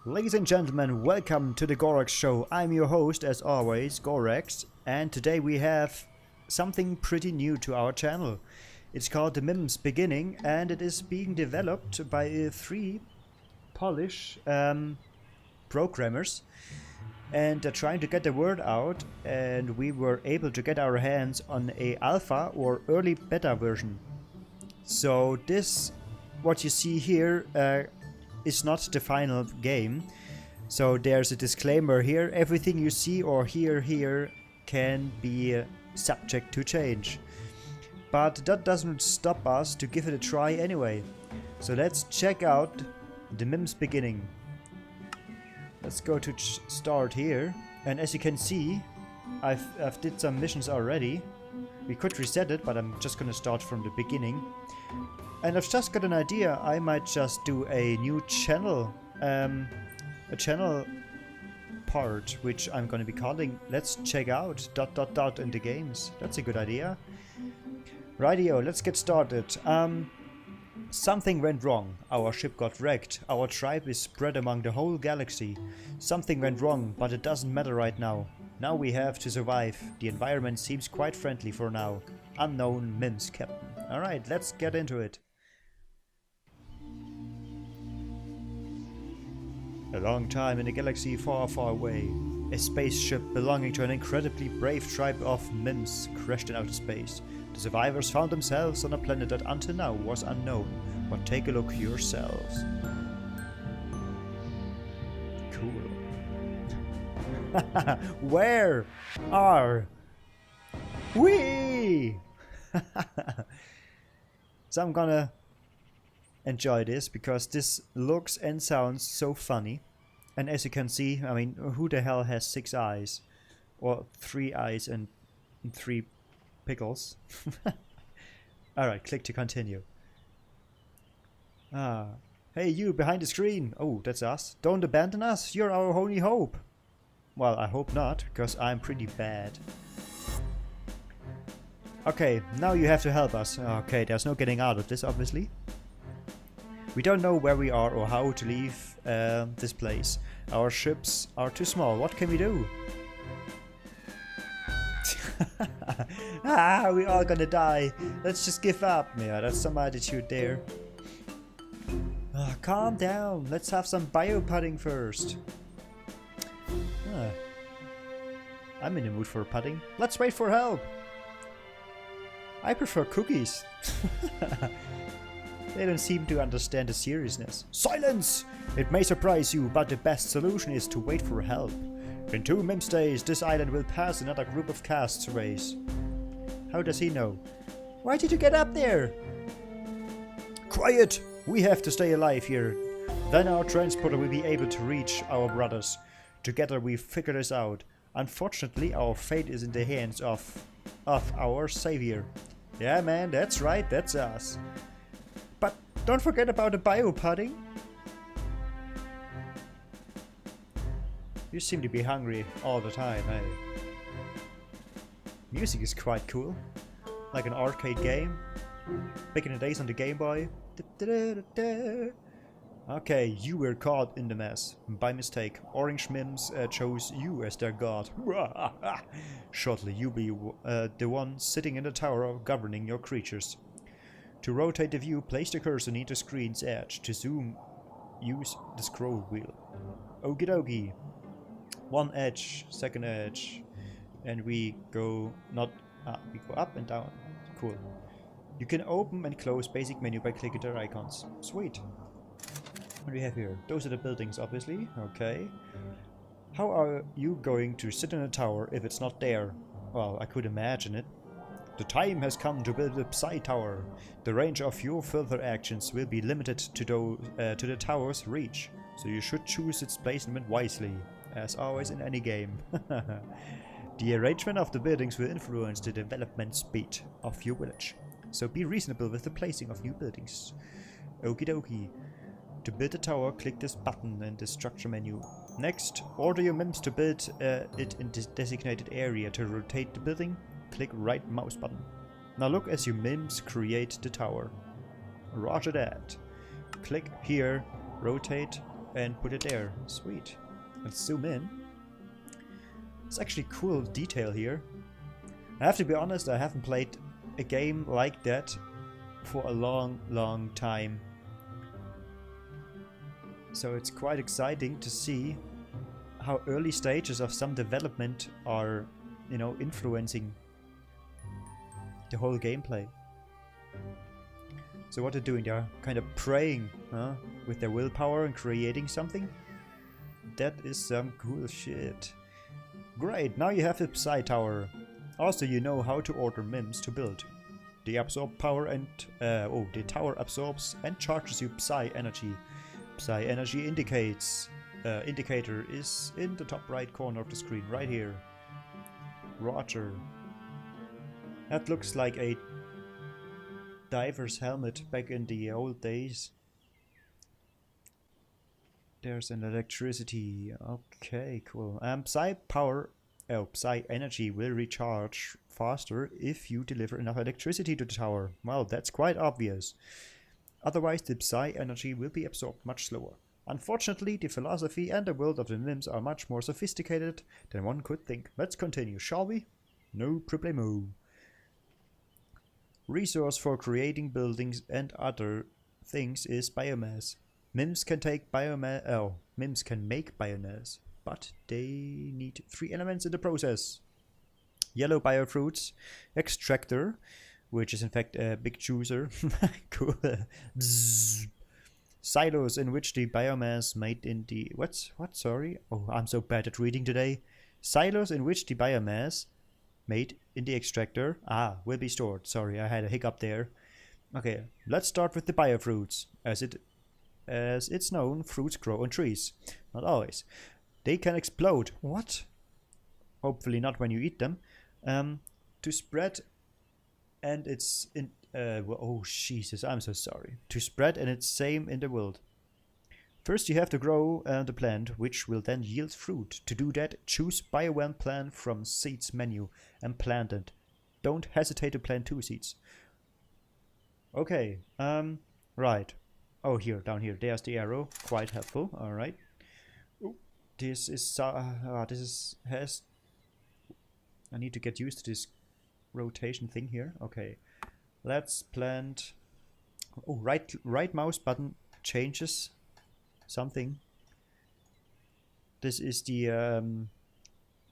Ladies and gentlemen, welcome to the Gorex Show. I'm your host, as always, Gorex, and today we have something pretty new to our channel. It's called the Mims Beginning, and it is being developed by three Polish programmers, and they're trying to get the word out, and we were able to get our hands on a alpha or early beta version. So this, what you see here, is not the final game. So there's a disclaimer here: everything you see or hear here can be subject to change. But that doesn't stop us to give it a try anyway. So let's check out the Mims Beginning. Let's go to start here, and as you can see, I've did some missions already. We could reset it, but I'm just gonna start from the beginning. And I've just got an idea. I might just do a new channel, a channel part, which I'm gonna be calling "Let's Check Out ... in the games." That's a good idea. Rightio, let's get started. Something went wrong. Our ship got wrecked. Our tribe is spread among the whole galaxy. Something went wrong, but it doesn't matter right now. Now we have to survive. The environment seems quite friendly for now. Unknown Mims Captain. Alright, let's get into it. A long time in a galaxy far, far away, a spaceship belonging to an incredibly brave tribe of Mims crashed in outer space. The survivors found themselves on a planet that until now was unknown, but take a look yourselves. Cool. Where are we? So I'm gonna enjoy this because this looks and sounds so funny. And as you can see, I mean, who the hell has 6 eyes? Or 3 eyes and 3 pickles? Alright, click to continue. Hey you behind the screen! Oh, that's us. Don't abandon us, you're our only hope. Well, I hope not, because I'm pretty bad. Okay, now you have to help us. Okay, there's no getting out of this, obviously. We don't know where we are or how to leave this place. Our ships are too small. What can we do? We're all gonna die. Let's just give up. Yeah, that's some attitude there. Calm down. Let's have some bio-pudding first. I'm in the mood for pudding. Let's wait for help. I prefer cookies. They don't seem to understand the seriousness. Silence! It may surprise you, but the best solution is to wait for help. In 2 Mims days, this island will pass another group of castaways. How does he know? Why did you get up there? Quiet! We have to stay alive here. Then our transporter will be able to reach our brothers. Together we figure this out. Unfortunately, our fate is in the hands of our savior. Yeah man, that's right, that's us. But don't forget about the bio-pudding. You seem to be hungry all the time, hey? Music is quite cool. Like an arcade game. Back in the days on the Game Boy. Okay, you were caught in the mess. By mistake, Orange Mims chose you as their god. Shortly you'll be the one sitting in the tower governing your creatures. To rotate the view, place the cursor near the screen's edge. To zoom, use the scroll wheel. Okie dokie. 1 edge, 2nd edge, and we go we go up and down. Cool. You can open and close basic menu by clicking their icons. Sweet. What do we have here? Those are the buildings, obviously. Okay. How are you going to sit in a tower if it's not there? Well, I could imagine it. The time has come to build a Psi Tower. The range of your further actions will be limited to the tower's reach, so you should choose its placement wisely, as always in any game. The arrangement of the buildings will influence the development speed of your village, so be reasonable with the placing of new buildings. Okie dokie. To build a tower, click this button in the structure menu. Next, order your Mims to build it in this designated area. To rotate the building, click right mouse button. Now look as your Mims create the tower. Roger that. Click here, rotate, and put it there. Sweet. Let's zoom in. It's actually cool detail here. I have to be honest, I haven't played a game like that for a long time. So it's quite exciting to see how early stages of some development are, you know, influencing the whole gameplay. So what they're doing, they're kind of praying, huh, with their willpower and creating something. That is some cool shit. Great, now you have the Psi Tower. Also, you know how to order Mims to build. They absorb power and the tower absorbs and charges you Psi energy. Psi energy indicator is in the top right corner of the screen, right here. Roger. That looks like a diver's helmet back in the old days. There's an electricity. Okay, cool. Psi energy will recharge faster if you deliver enough electricity to the tower. Well, that's quite obvious. Otherwise, the Psi energy will be absorbed much slower. Unfortunately, the philosophy and the world of the Mims are much more sophisticated than one could think. Let's continue, shall we? No problemo. Resource for creating buildings and other things is biomass. Mims can make biomass, but they need 3 elements in the process. Yellow biofruits, extractor, which is in fact a big juicer. Cool. Bzzz. Silos in which the biomass made in the... What? Sorry? Oh, I'm so bad at reading today. Silos in which the biomass made in the extractor will be stored. Sorry, I had a hiccup there. Okay, let's start with the biofruits. As it's known, fruits grow on trees. Not always. They can explode. What? Hopefully not when you eat them. To spread, and it's in... oh, Jesus, I'm so sorry. To spread, and it's same in the world. First you have to grow the plant, which will then yield fruit. To do that, choose Bio1 plant from seeds menu and plant it. Don't hesitate to plant 2 seeds. Okay, right. Oh, here, down here, there's the arrow. Quite helpful, alright. This is, I need to get used to this rotation thing here. Okay, let's plant... Oh, right mouse button changes something. This is the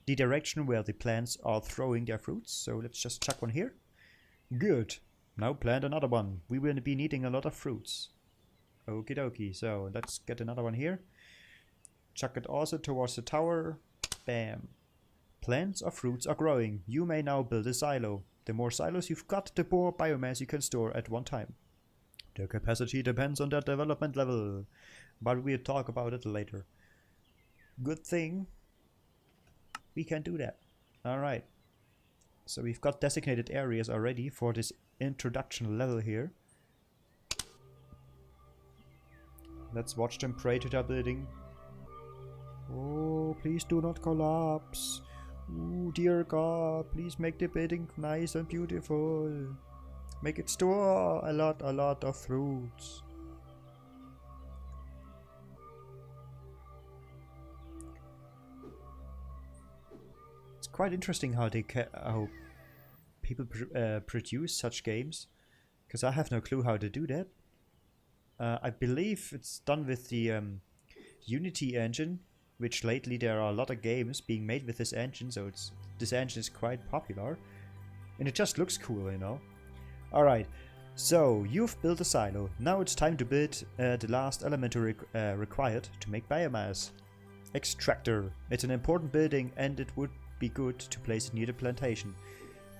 direction where the plants are throwing their fruits. So let's just chuck one here. Good. Now plant another one. We will be needing a lot of fruits. Okie dokie. So let's get another one here. Chuck it also towards the tower. Bam. Plants or fruits are growing. You may now build a silo. The more silos you've got, the more biomass you can store at one time. The capacity depends on their development level, but we'll talk about it later. Good thing we can do that. Alright. So we've got designated areas already for this introduction level here. Let's watch them pray to their building. Oh, please do not collapse. Oh, dear God, please make the building nice and beautiful. Make it store a lot of fruits. It's quite interesting how people produce such games, because I have no clue how to do that. I believe it's done with the Unity engine, which lately there are a lot of games being made with this engine, so this engine is quite popular, and it just looks cool, you know. Alright, so you've built a silo. Now it's time to build the last element required to make biomass. Extractor. It's an important building, and it would be good to place it near the plantation.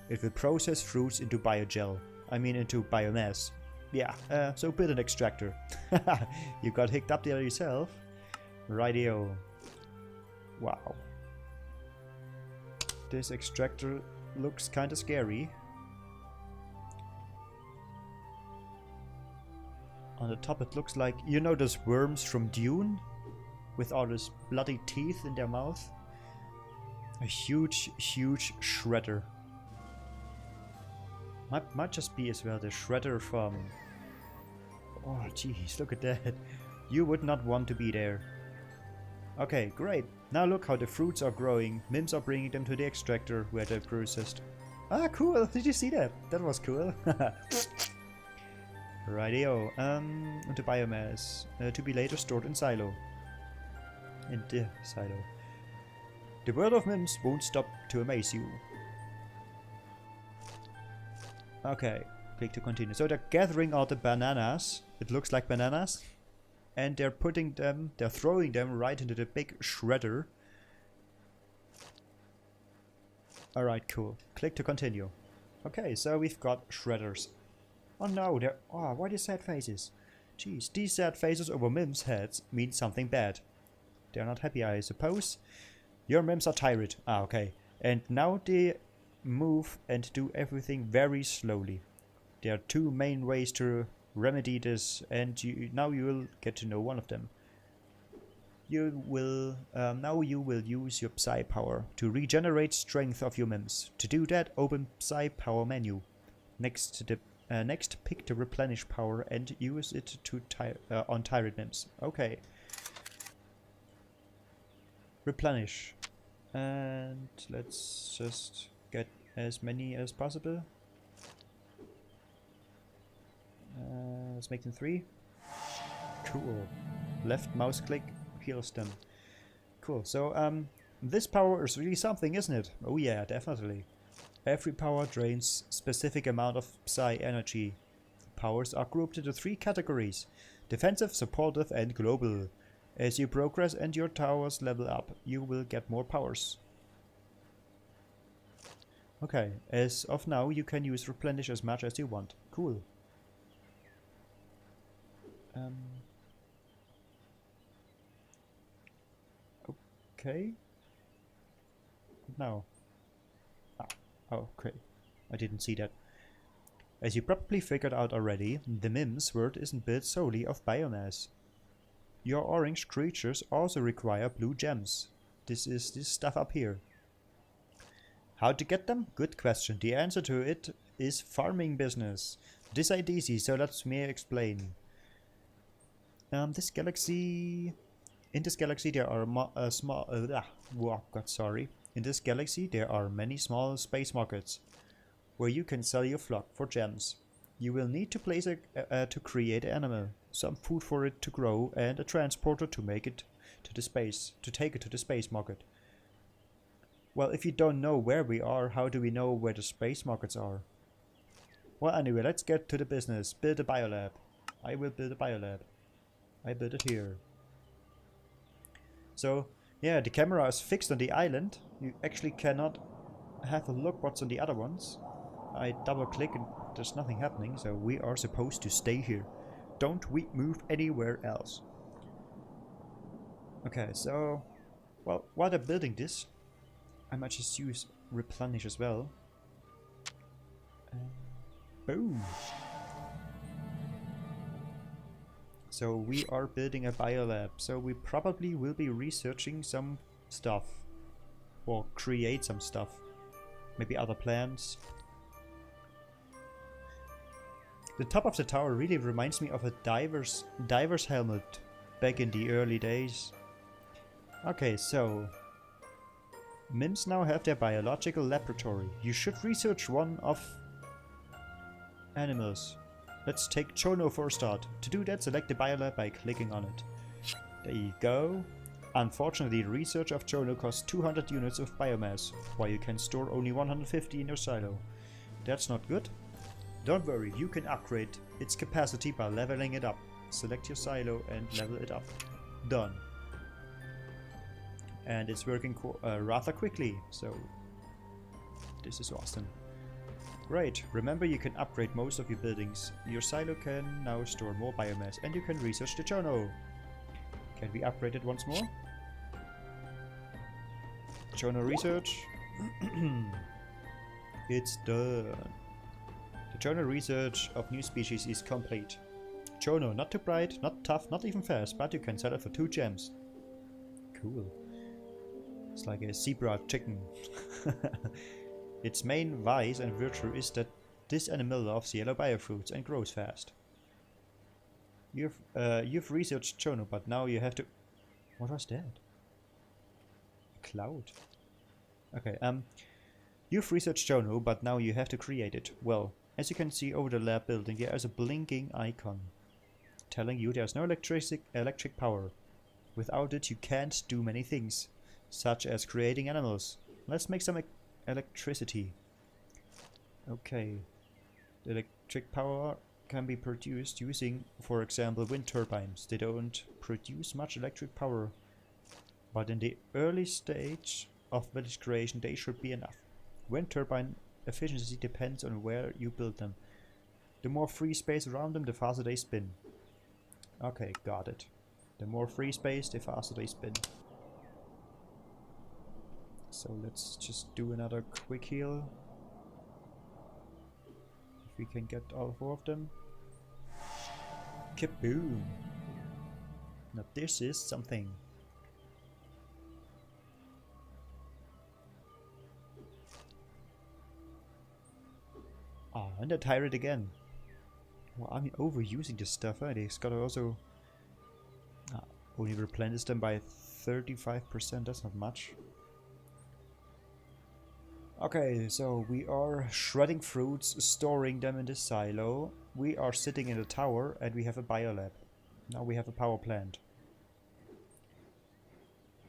It will process fruits into biogel. I mean into biomass. Yeah, so build an extractor. You got hicked up there yourself. Rightio. Wow. This extractor looks kinda scary. On the top it looks like, you know those worms from Dune? With all those bloody teeth in their mouth? A huge shredder. Might just be as well the shredder from... Oh jeez, look at that. You would not want to be there. Okay, great. Now look how the fruits are growing. Mims are bringing them to the extractor where they're processed. Ah, cool. Did you see that? That was cool. Rightio. Into biomass. To be later stored in silo. In the silo. The world of Mims won't stop to amaze you. Okay. Click to continue. So they're gathering all the bananas. It looks like bananas. And they're throwing them right into the big shredder. Alright, cool. Click to continue. Okay, so we've got shredders. Oh no, why these sad faces? Jeez, these sad faces over Mims' heads mean something bad. They're not happy, I suppose. Your Mims are tired. Ah, okay. And now they move and do everything very slowly. There are two main ways to remedy this, and now you will get to know one of them. Now you will use your Psi power to regenerate strength of your Mims. To do that, open Psi power menu. Next, pick the replenish power and use it to on tired Mims. Okay. Replenish, and let's just get as many as possible. Let's make them 3. Cool. Left mouse click heals them. Cool. So this power is really something, isn't it? Oh yeah, definitely. Every power drains specific amount of Psi energy. Powers are grouped into 3 categories: defensive, supportive, and global. As you progress and your towers level up, you will get more powers. Okay, as of now, you can use replenish as much as you want. Cool. Okay. Now. Oh, okay. I didn't see that. As you probably figured out already, the Mims world isn't built solely of biomass. Your orange creatures also require blue gems. This is this stuff up here. How to get them? Good question. The answer to it is farming business. This ain't easy, so let me explain. In this galaxy there are In this galaxy there are many small space markets where you can sell your flock for gems. You will need to place to create an animal, some food for it to grow, and a transporter to take it to the space market. Well, if you don't know where we are, how do we know where the space markets are? Well, anyway, let's get to the business. Build a biolab. I will build a biolab. I built it here. So, yeah, the camera is fixed on the island. You actually cannot have a look what's on the other ones. I double click and there's nothing happening, so we are supposed to stay here. Don't we move anywhere else. Okay, so, well, while they're building this, I might just use replenish as well. Boom! So we are building a biolab, so we probably will be researching some stuff. Or create some stuff. Maybe other plants. The top of the tower really reminds me of a diver's helmet back in the early days. Okay, so Mims now have their biological laboratory. You should research one of animals. Let's take Chono for a start. To do that, select the biolab by clicking on it. There you go. Unfortunately, research of Chono costs 200 units of biomass, while you can store only 150 in your silo. That's not good. Don't worry, you can upgrade its capacity by leveling it up. Select your silo and level it up. Done. And it's working rather quickly, so this is awesome. Great, remember you can upgrade most of your buildings. Your silo can now store more biomass and you can research the Chono. Can we upgrade it once more? Chono research. It's done. The Chono research of new species is complete. Chono, not too bright, not tough, not even fast, but you can sell it for 2 gems. Cool. It's like a zebra chicken. Its main vice and virtue is that this animal loves yellow biofruits and grows fast. You've researched Chono, but now you have to... What was that? A cloud. Okay, you've researched Chono, but now you have to create it. Well, as you can see over the lab building, there is a blinking icon telling you there's no electric power. Without it, you can't do many things, such as creating animals. Let's make some electricity. Okay, the electric power can be produced using, for example, wind turbines. They don't produce much electric power, but in the early stage of village creation they should be enough. Wind turbine efficiency depends on where you build them. The more free space around them, the faster they spin. Okay, got it. The more free space, the faster they spin. So let's just do another quick heal. If we can get all 4 of them. Kaboom! Now this is something. Oh, and I tire it again. Well, I'm overusing this stuff. It's gotta also only replenish them by 35%. That's not much. Okay, so we are shredding fruits, storing them in the silo. We are sitting in a tower, and we have a biolab. Now we have a power plant.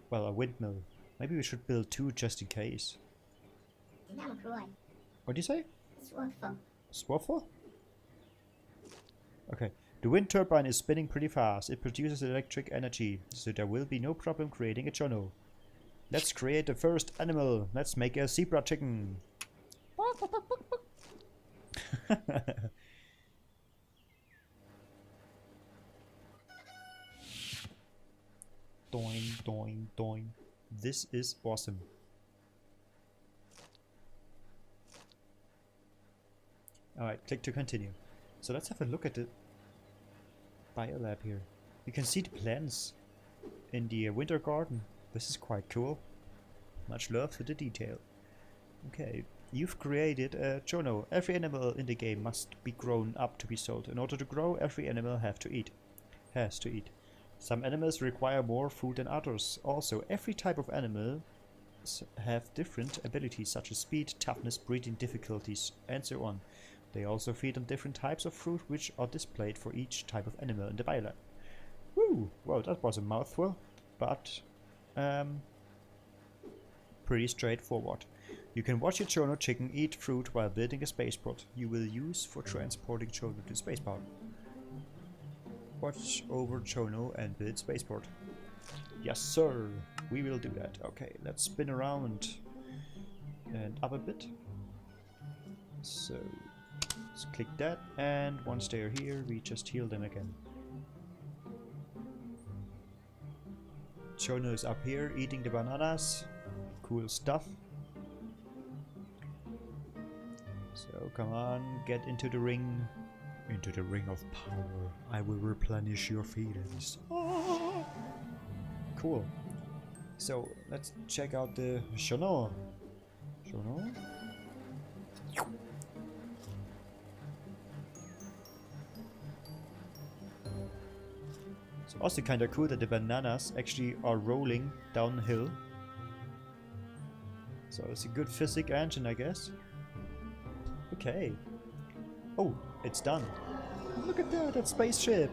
Well, a windmill. Maybe we should build 2 just in case. What do you say? Swaffle? Okay. The wind turbine is spinning pretty fast. It produces electric energy, so there will be no problem creating a chono. Let's create the first animal. Let's make a zebra chicken. Doing, doing, doing. This is awesome. Alright, click to continue. So let's have a look at the biolab here. You can see the plants in the winter garden. This is quite cool. Much love to the detail. Okay, you've created a chono. Every animal in the game must be grown up to be sold. In order to grow, every animal has to eat. Some animals require more food than others. Also, every type of animal have different abilities such as speed, toughness, breeding difficulties, and so on. They also feed on different types of fruit which are displayed for each type of animal in the biolab. Woo! Well, that was a mouthful, but pretty straightforward. You can watch your chono chicken eat fruit while building a spaceport you will use for transporting chono to spaceport. Watch over chono and build spaceport. Yes sir, we will do that. Okay, let's spin around and up a bit. So let's click that, and once they're here we just heal them again. Chono is up here eating the bananas. Cool stuff. So come on, get into the ring. Into the ring of power. I will replenish your feelings. Oh. Cool. So let's check out the chono. Chono. It's also kind of cool that the bananas actually are rolling downhill. So it's a good physics engine, I guess. Okay. Oh, it's done. Look at that spaceship.